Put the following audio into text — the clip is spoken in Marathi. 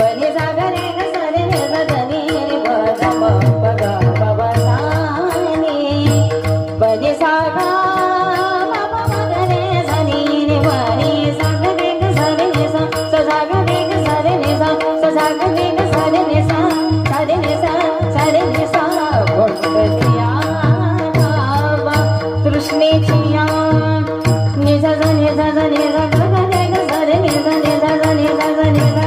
बने सागरे ग सरे ग सदनी पद पग पवसाने बने सागा बाबा मगरे सनी बने सागरे ग सरे सा सागरे ग सरे सा सागरे ग सरे सा सरे सा गोंधळिया बाबा तृष्णेचिया निजा निजा निजा ग ग सरे निजा निजा निजा निजा